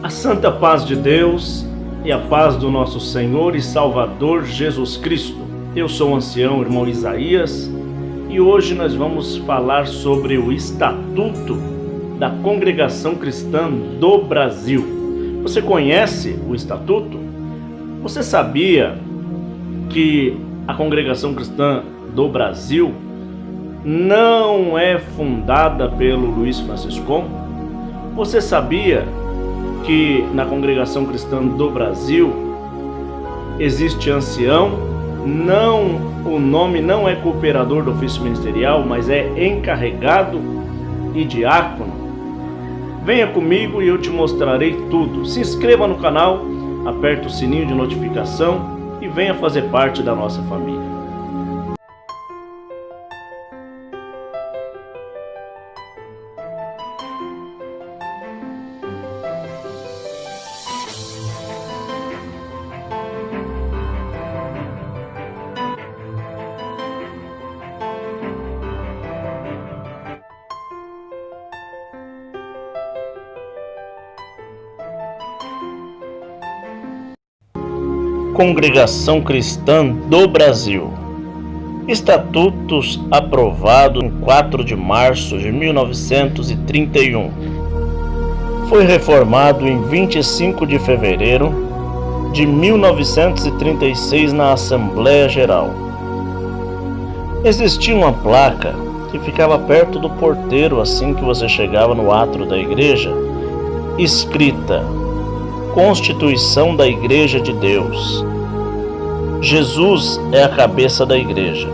A santa paz de Deus e a paz do nosso Senhor e Salvador Jesus Cristo. Eu sou o ancião irmão Isaías e hoje nós vamos falar sobre o Estatuto da Congregação Cristã do Brasil. Você conhece o Estatuto? Você sabia que a Congregação Cristã do Brasil não é fundada pelo Luiz Franciscon? Você sabia que na Congregação Cristã do Brasil existe ancião? Não, o nome não é cooperador do ofício ministerial, mas é encarregado e diácono. Venha comigo e eu te mostrarei tudo. Se inscreva no canal, aperte o sininho de notificação e venha fazer parte da nossa família. Congregação Cristã do Brasil. Estatutos aprovado em 4 de março de 1931. Foi reformado em 25 de fevereiro de 1936 na Assembleia Geral. Existia uma placa que ficava perto do porteiro assim que você chegava no átrio da igreja, escrita: Constituição da Igreja de Deus. Jesus é a cabeça da igreja,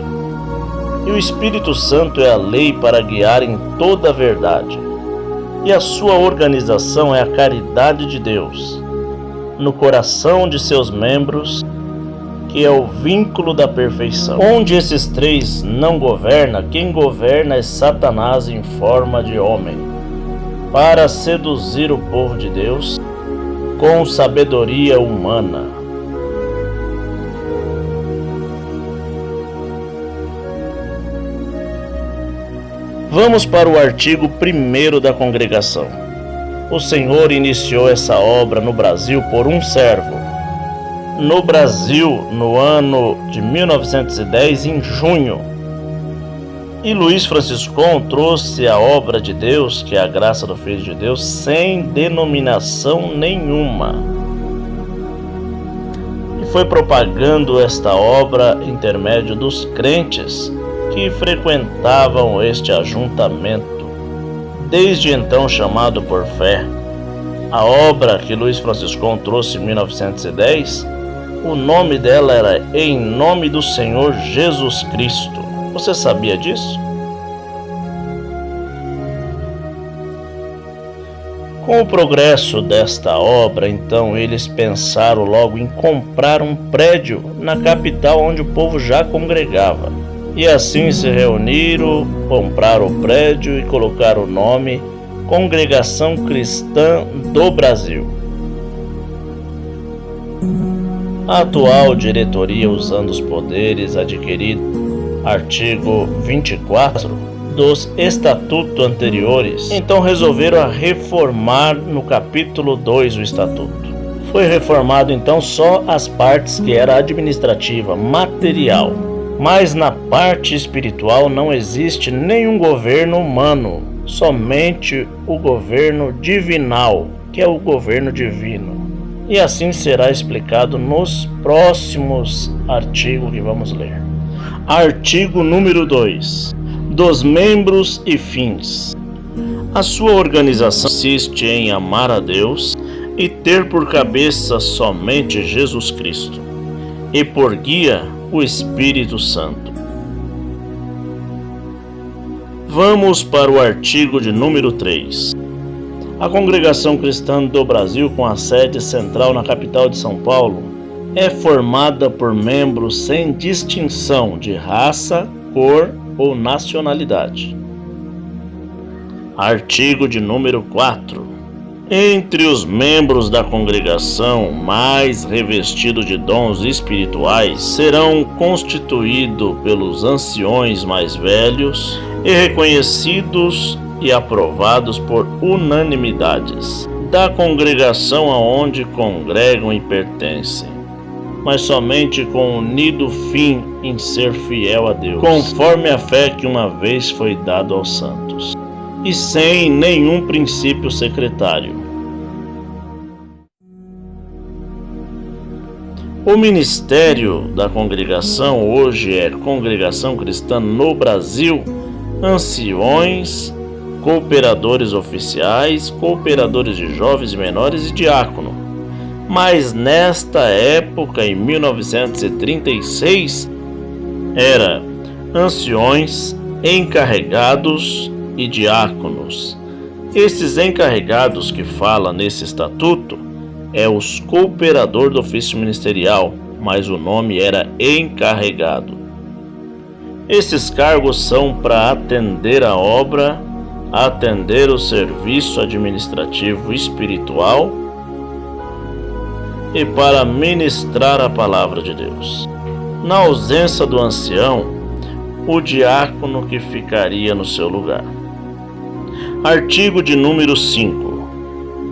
e o Espírito Santo é a lei para guiar em toda a verdade, e a sua organização é a caridade de Deus, no coração de seus membros, que é o vínculo da perfeição. Onde esses três não governam, quem governa é Satanás em forma de homem, para seduzir o povo de Deus com sabedoria humana. Vamos para o artigo 1º da congregação. O Senhor iniciou essa obra no Brasil por um servo. No Brasil, no ano de 1910, em junho. E Luiz Franciscon trouxe a obra de Deus, que é a graça do Filho de Deus, sem denominação nenhuma. E foi propagando esta obra intermédio dos crentes que frequentavam este ajuntamento, desde então chamado por fé. A obra que Luiz Franciscon trouxe em 1910, o nome dela era Em Nome do Senhor Jesus Cristo. Você sabia disso? Com o progresso desta obra, então, eles pensaram logo em comprar um prédio na capital onde o povo já congregava. E assim se reuniram, compraram o prédio e colocaram o nome Congregação Cristã do Brasil. A atual diretoria, usando os poderes adquiridos artigo 24 dos estatutos anteriores, então resolveram reformar no capítulo 2 o estatuto. Foi reformado então só as partes que era administrativa, material, mas na parte espiritual não existe nenhum governo humano, somente o governo divinal, que é o governo divino. E assim será explicado nos próximos artigos que vamos ler. Artigo número 2. Dos membros e fins. A sua organização consiste em amar a Deus e ter por cabeça somente Jesus Cristo, e por guia o Espírito Santo. Vamos para o artigo de número 3. A Congregação Cristã do Brasil, com a sede central na capital de São Paulo, é formada por membros sem distinção de raça, cor ou nacionalidade. Artigo de número 4. Entre os membros da congregação mais revestidos de dons espirituais serão constituídos pelos anciões mais velhos e reconhecidos e aprovados por unanimidades da congregação aonde congregam e pertencem, mas somente com o unido fim em ser fiel a Deus, conforme a fé que uma vez foi dado aos santos, e sem nenhum princípio secretário. O ministério da congregação hoje é Congregação Cristã no Brasil, anciões, cooperadores oficiais, cooperadores de jovens e menores e diácono. Mas nesta época, em 1936, era anciões, encarregados e diáconos. Esses encarregados que fala nesse estatuto é os cooperador do ofício ministerial, mas o nome era encarregado. Esses cargos são para atender a obra, atender o serviço administrativo espiritual e para ministrar a palavra de Deus. Na ausência do ancião, o diácono que ficaria no seu lugar. Artigo de número 5.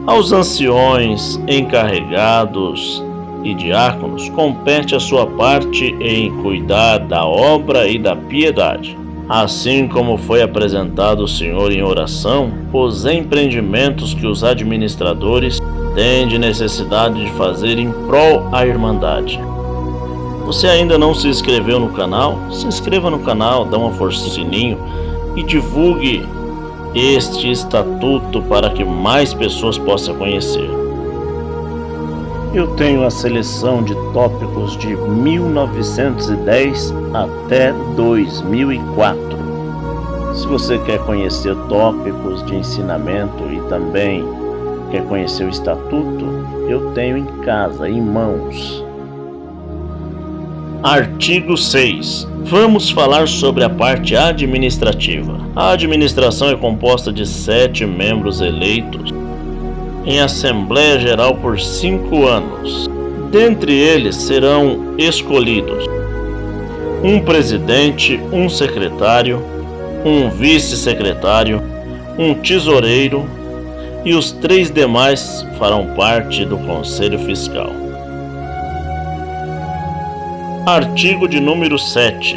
Aos anciões, encarregados e diáconos compete a sua parte em cuidar da obra e da piedade, assim como foi apresentado o Senhor em oração, os empreendimentos que os administradores têm de necessidade de fazer em prol à Irmandade. Você ainda não se inscreveu no canal? Se inscreva no canal, dá uma força no sininho e divulgue este estatuto para que mais pessoas possam conhecer. Eu tenho a seleção de tópicos de 1910 até 2004. Se você quer conhecer tópicos de ensinamento e também quer conhecer o estatuto, eu tenho em casa, em mãos. Artigo 6. Vamos falar sobre a parte administrativa. A administração é composta de 7 membros eleitos em Assembleia Geral por 5 anos. Dentre eles serão escolhidos um presidente, um secretário, um vice-secretário, um tesoureiro e os 3 demais farão parte do Conselho Fiscal. Artigo de número 7.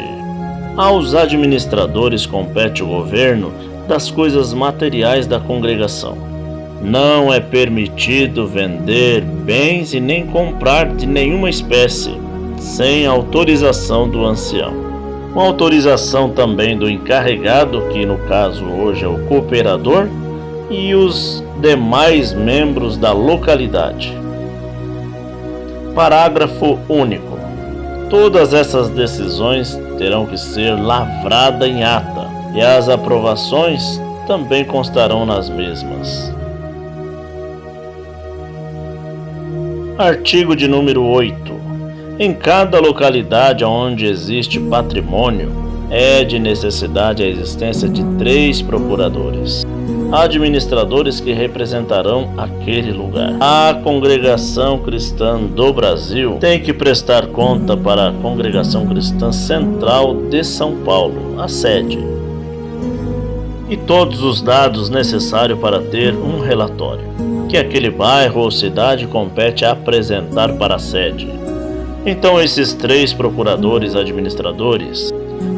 Aos administradores compete o governo das coisas materiais da congregação. Não é permitido vender bens e nem comprar de nenhuma espécie, sem autorização do ancião. Com autorização também do encarregado, que no caso hoje é o cooperador, e os demais membros da localidade. Parágrafo único. Todas essas decisões terão que ser lavradas em ata, e as aprovações também constarão nas mesmas. Artigo de número 8. Em cada localidade onde existe patrimônio, é de necessidade a existência de 3 procuradores, administradores que representarão aquele lugar. A Congregação Cristã do Brasil tem que prestar conta para a Congregação Cristã Central de São Paulo, a sede, e todos os dados necessários para ter um relatório, que aquele bairro ou cidade compete apresentar para a sede. Então esses 3 procuradores administradores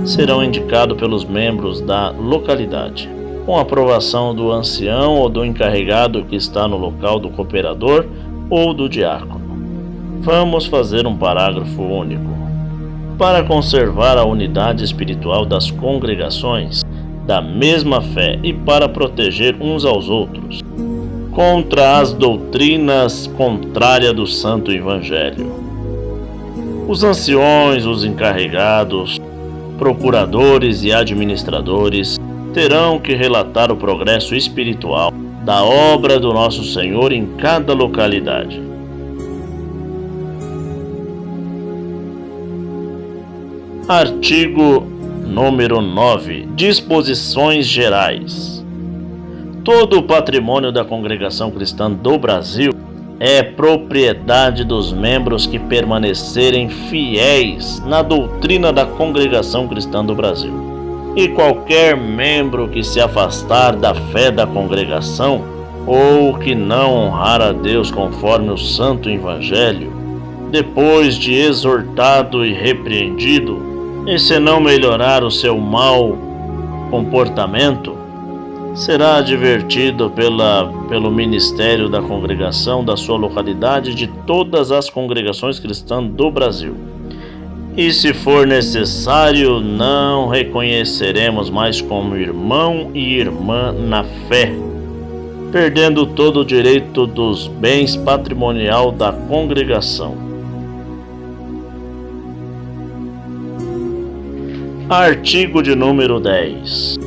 serão indicados pelos membros da localidade, com aprovação do ancião ou do encarregado que está no local do cooperador ou do diácono. Vamos fazer um parágrafo único. Para conservar a unidade espiritual das congregações da mesma fé e para proteger uns aos outros contra as doutrinas contrárias do Santo Evangelho, os anciões, os encarregados, procuradores e administradores terão que relatar o progresso espiritual da obra do nosso Senhor em cada localidade. Artigo número 9. Disposições gerais. Todo o patrimônio da Congregação Cristã do Brasil é propriedade dos membros que permanecerem fiéis na doutrina da Congregação Cristã do Brasil. E qualquer membro que se afastar da fé da congregação ou que não honrar a Deus conforme o Santo Evangelho, depois de exortado e repreendido, e se não melhorar o seu mau comportamento, será advertido pelo ministério da congregação da sua localidade e de todas as congregações cristãs do Brasil. E se for necessário, não reconheceremos mais como irmão e irmã na fé, perdendo todo o direito dos bens patrimonial da congregação. Artigo de número 10.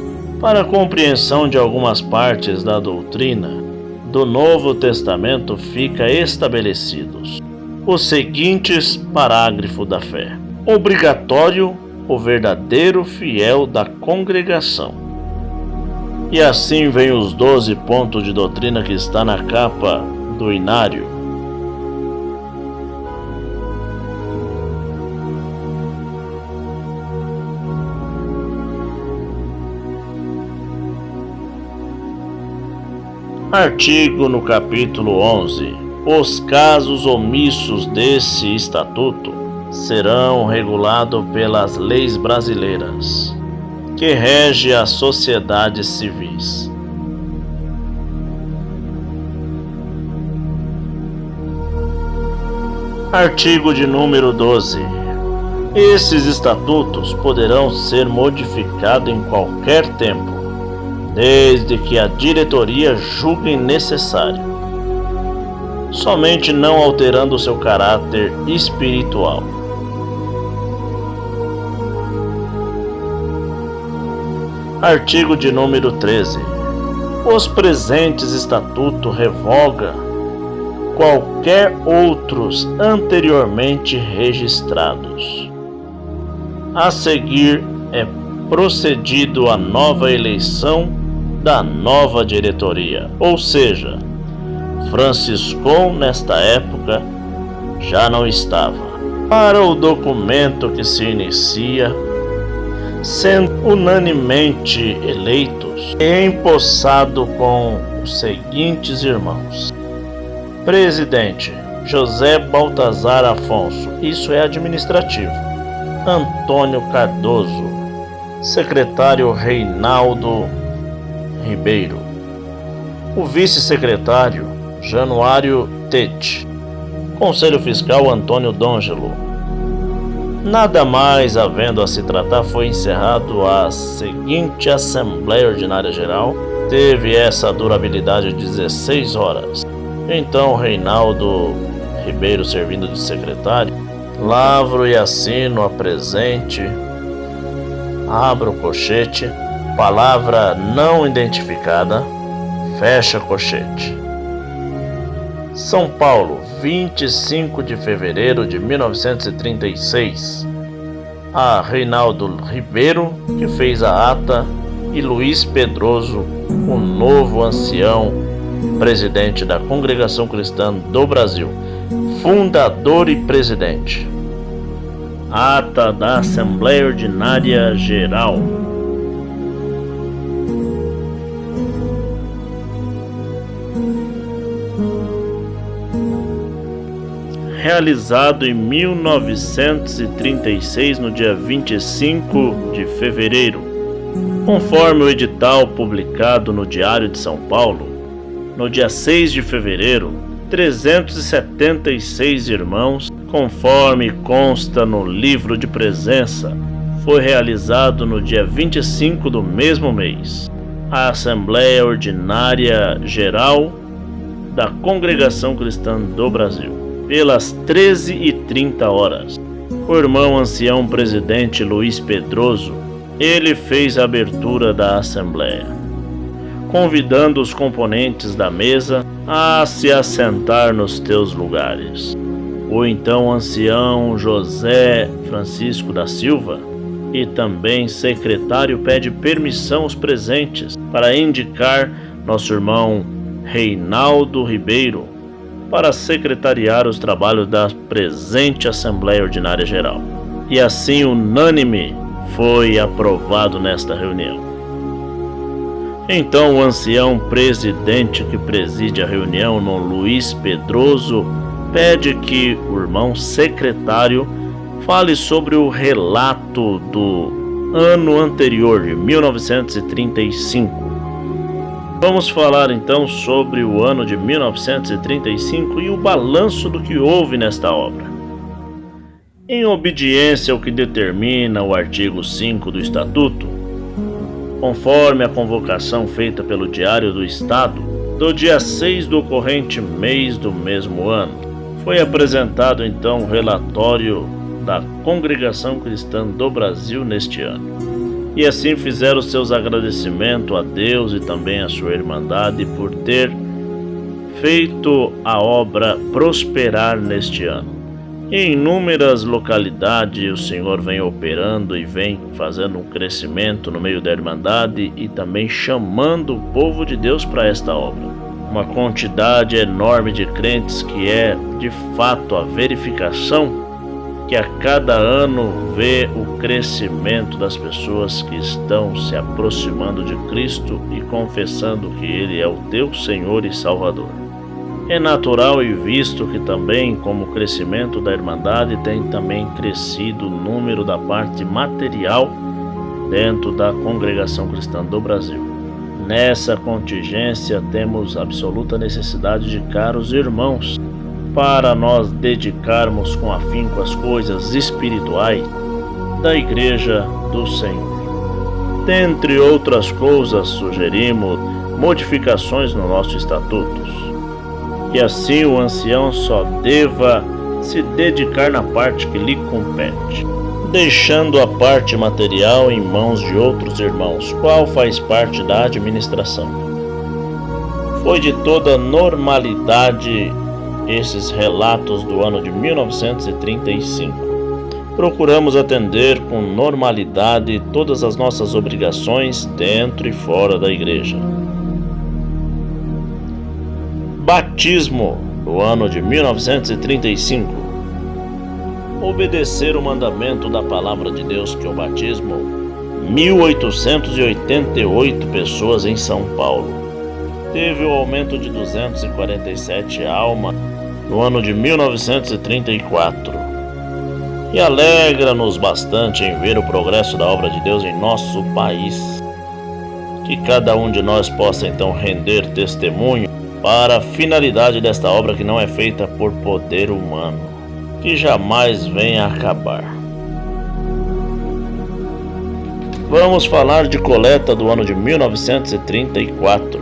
Para a compreensão de algumas partes da doutrina do Novo Testamento fica estabelecidos os seguintes parágrafos da fé. Obrigatório o verdadeiro fiel da congregação. E assim vem os 12 pontos de doutrina que está na capa do Inário. Artigo no capítulo 11. Os casos omissos desse estatuto serão regulados pelas leis brasileiras, que rege as sociedades civis. Artigo de número 12. Esses estatutos poderão ser modificados em qualquer tempo, desde que a diretoria julgue necessário, somente não alterando seu caráter espiritual. Artigo de número 13. Os presentes estatutos revogam qualquer outros anteriormente registrados. A seguir é procedido a nova eleição da nova diretoria, ou seja, Franciscon nesta época já não estava. Para o documento que se inicia, sendo unanimemente eleitos e empossado com os seguintes irmãos: Presidente José Baltazar Afonso, isso é administrativo, Antônio Cardoso. Secretário Reinaldo Ribeiro. O vice-secretário Januário Tete. Conselho Fiscal Antônio D'Angelo. Nada mais havendo a se tratar, foi encerrado a seguinte Assembleia Ordinária Geral. Teve essa durabilidade de 16 horas. Então Reinaldo Ribeiro, servindo de secretário, lavro e assino a presente. Abro o colchete, palavra não identificada, fecha colchete. São Paulo, 25 de fevereiro de 1936. A Reinaldo Ribeiro, que fez a ata, e Luiz Pedroso, o novo ancião, presidente da Congregação Cristã do Brasil, fundador e presidente. Ata da Assembleia Ordinária Geral. Realizado em 1936, no dia 25 de fevereiro, conforme o edital publicado no Diário de São Paulo, no dia 6 de fevereiro, 376 irmãos, conforme consta no livro de presença, foi realizado no dia 25 do mesmo mês, a Assembleia Ordinária Geral da Congregação Cristã do Brasil, pelas 13h30. O irmão ancião presidente Luiz Pedroso, ele fez a abertura da Assembleia, convidando os componentes da mesa a se assentar nos teus lugares. O então ancião José Francisco da Silva, e também secretário, pede permissão aos presentes para indicar nosso irmão Reinaldo Ribeiro para secretariar os trabalhos da presente Assembleia Ordinária Geral. E assim, unânime, foi aprovado nesta reunião. Então o ancião presidente que preside a reunião, Luiz Pedroso, pede que o irmão secretário fale sobre o relato do ano anterior, de 1935. Vamos falar então sobre o ano de 1935 e o balanço do que houve nesta obra. Em obediência ao que determina o artigo 5 do Estatuto, conforme a convocação feita pelo Diário do Estado, do dia 6 do ocorrente mês do mesmo ano, foi apresentado então o relatório da Congregação Cristã do Brasil neste ano. E assim fizeram seus agradecimentos a Deus e também à sua Irmandade por ter feito a obra prosperar neste ano. Em inúmeras localidades o Senhor vem operando e vem fazendo um crescimento no meio da Irmandade e também chamando o povo de Deus para esta obra. Uma quantidade enorme de crentes que é de fato a verificação que a cada ano vê o crescimento das pessoas que estão se aproximando de Cristo e confessando que Ele é o teu Senhor e Salvador. É natural e visto que também, como o crescimento da Irmandade, tem também crescido o número da parte material dentro da Congregação Cristã do Brasil. Nessa contingência temos absoluta necessidade de caros irmãos para nós dedicarmos com afinco as coisas espirituais da Igreja do Senhor. Dentre outras coisas, sugerimos modificações no nosso estatutos, que assim o ancião só deva se dedicar na parte que lhe compete, deixando a parte material em mãos de outros irmãos, qual faz parte da administração. Foi de toda normalidade esses relatos do ano de 1935. Procuramos atender com normalidade todas as nossas obrigações dentro e fora da igreja. Batismo do ano de 1935. Obedecer o mandamento da palavra de Deus, que é o batismo, 1888 pessoas em São Paulo. Teve o aumento de 247 almas no ano de 1934. E alegra-nos bastante em ver o progresso da obra de Deus em nosso país. Que cada um de nós possa então render testemunho para a finalidade desta obra que não é feita por poder humano, que jamais venha a acabar. Vamos falar de coleta do ano de 1934.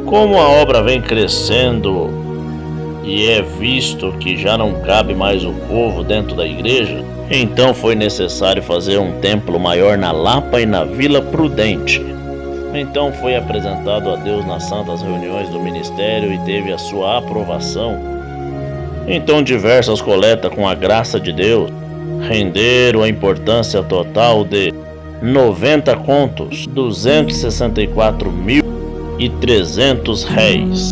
Como a obra vem crescendo e é visto que já não cabe mais o povo dentro da igreja, então foi necessário fazer um templo maior na Lapa e na Vila Prudente. Então foi apresentado a Deus nas santas reuniões do ministério e teve a sua aprovação. Então diversas coletas com a graça de Deus renderam a importância total de 90 contos, 264.300 réis,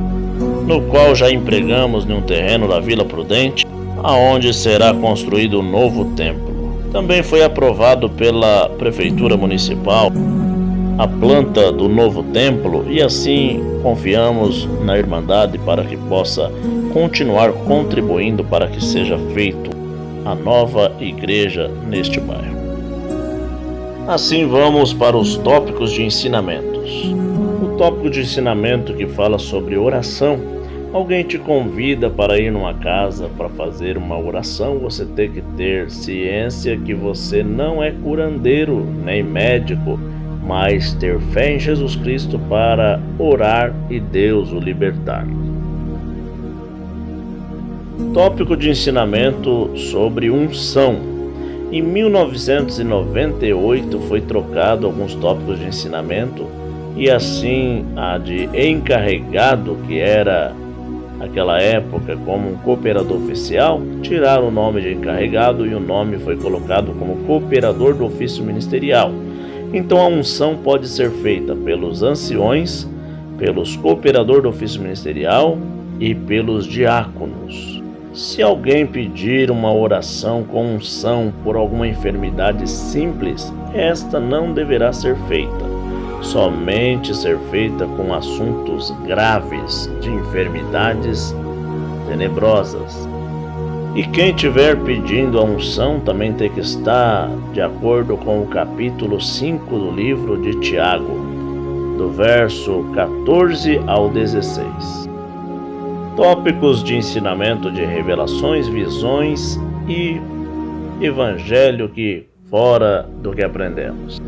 no qual já empregamos num terreno da Vila Prudente, aonde será construído um novo templo. Também foi aprovado pela Prefeitura Municipal a planta do novo templo e assim confiamos na Irmandade para que possa continuar contribuindo para que seja feito a nova igreja neste bairro. Assim vamos para os tópicos de ensinamentos. O tópico de ensinamento que fala sobre oração. Alguém te convida para ir numa casa para fazer uma oração, você tem que ter ciência que você não é curandeiro nem médico, mas ter fé em Jesus Cristo para orar e Deus o libertar. Tópico de ensinamento sobre unção. Em 1998 foi trocado alguns tópicos de ensinamento e assim a de encarregado, que era naquela época como um cooperador oficial, tiraram o nome de encarregado e o nome foi colocado como cooperador do ofício ministerial. Então a unção pode ser feita pelos anciões, pelos cooperadores do ofício ministerial e pelos diáconos. Se alguém pedir uma oração com unção por alguma enfermidade simples, esta não deverá ser feita, somente ser feita com assuntos graves de enfermidades tenebrosas. E quem estiver pedindo a unção também tem que estar de acordo com o capítulo 5 do livro de Tiago, do verso 14 ao 16. Tópicos de ensinamento de revelações, visões e evangelho que fora do que aprendemos.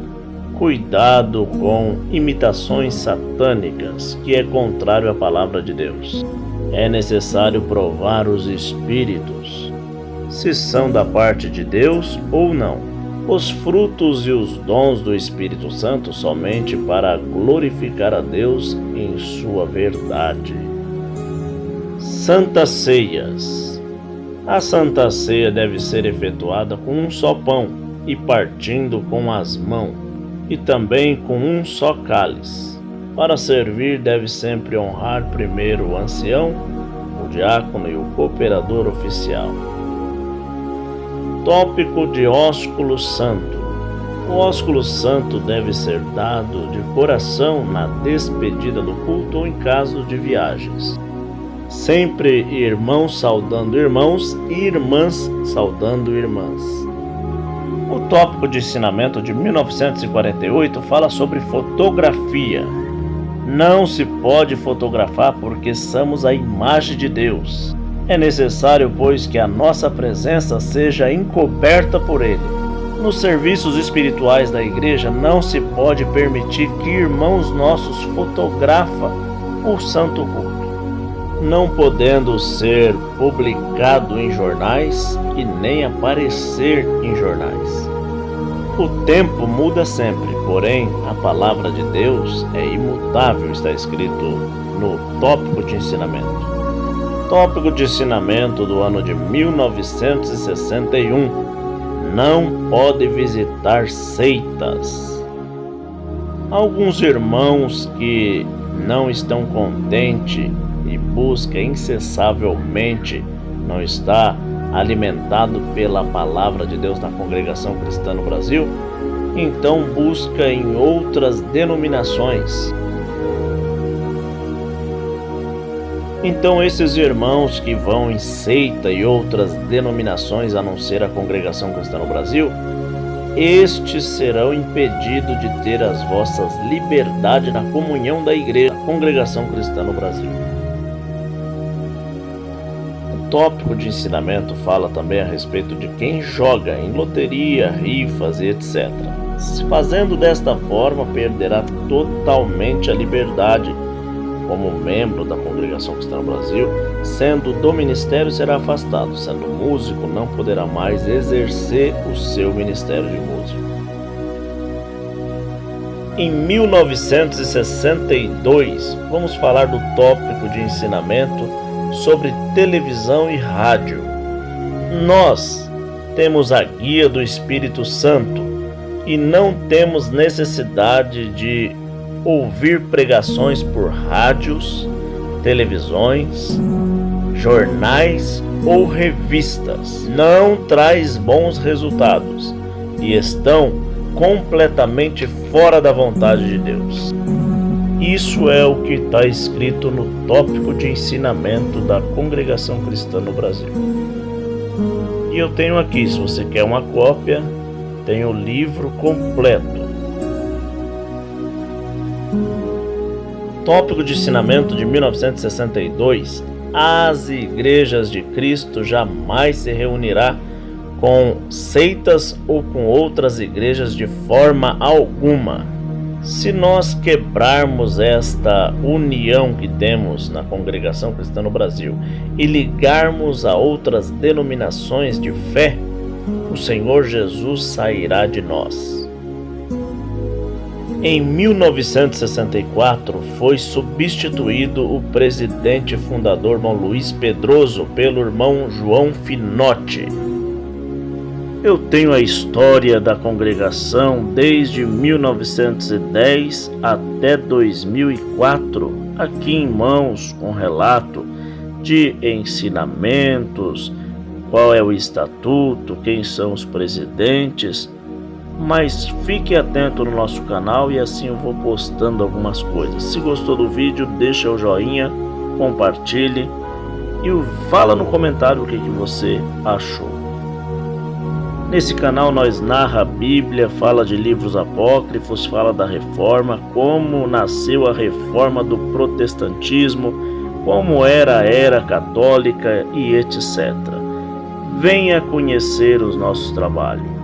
Cuidado com imitações satânicas, que é contrário à palavra de Deus. É necessário provar os espíritos, se são da parte de Deus ou não. Os frutos e os dons do Espírito Santo somente para glorificar a Deus em sua verdade. Santas Ceias. A Santa Ceia deve ser efetuada com um só pão e partindo com as mãos, e também com um só cálice. Para servir, deve sempre honrar primeiro o ancião, o diácono e o cooperador oficial. Tópico de ósculo santo. O ósculo santo deve ser dado de coração na despedida do culto ou em caso de viagens. Sempre irmãos saudando irmãos e irmãs saudando irmãs. O tópico de ensinamento de 1948 fala sobre fotografia. Não se pode fotografar porque somos a imagem de Deus. É necessário, pois, que a nossa presença seja encoberta por Ele. Nos serviços espirituais da igreja não se pode permitir que irmãos nossos fotografem o santo culto, não podendo ser publicado em jornais e nem aparecer em jornais. O tempo muda sempre, porém a palavra de Deus é imutável, está escrito no tópico de ensinamento. Tópico de ensinamento do ano de 1961. Não pode visitar seitas. Alguns irmãos que não estão contentes e buscam incessantemente não estar alimentado pela palavra de Deus na Congregação Cristã no Brasil, então busca em outras denominações. Então esses irmãos que vão em seita e outras denominações a não ser a Congregação Cristã no Brasil, estes serão impedidos de ter as vossas liberdades na comunhão da igreja, a Congregação Cristã no Brasil. O tópico de ensinamento fala também a respeito de quem joga em loteria, rifas e etc. Fazendo desta forma, perderá totalmente a liberdade como membro da Congregação Cristã no Brasil, sendo do ministério será afastado, sendo músico não poderá mais exercer o seu ministério de músico. Em 1962, vamos falar do tópico de ensinamento sobre televisão e rádio. Nós temos a guia do Espírito Santo e não temos necessidade de ouvir pregações por rádios, televisões, jornais ou revistas. Não traz bons resultados e estão completamente fora da vontade de Deus. Isso é o que está escrito no tópico de ensinamento da Congregação Cristã no Brasil. E eu tenho aqui, se você quer uma cópia, tem o livro completo. Tópico de ensinamento de 1962. As igrejas de Cristo jamais se reunirá com seitas ou com outras igrejas de forma alguma. Se nós quebrarmos esta união que temos na Congregação Cristã no Brasil e ligarmos a outras denominações de fé, o Senhor Jesus sairá de nós. Em 1964, foi substituído o presidente fundador irmão Luiz Pedroso pelo irmão João Finotti. Eu tenho a história da congregação desde 1910 até 2004, aqui em mãos, com relato de ensinamentos, qual é o estatuto, quem são os presidentes. mas fique atento no nosso canal e assim eu vou postando algumas coisas. Se gostou do vídeo, deixa o joinha, compartilhe e fala no comentário o que você achou. Nesse canal nós narra a Bíblia, fala de livros apócrifos, fala da reforma, como nasceu a reforma do protestantismo, como era a era católica e etc. Venha conhecer os nossos trabalhos.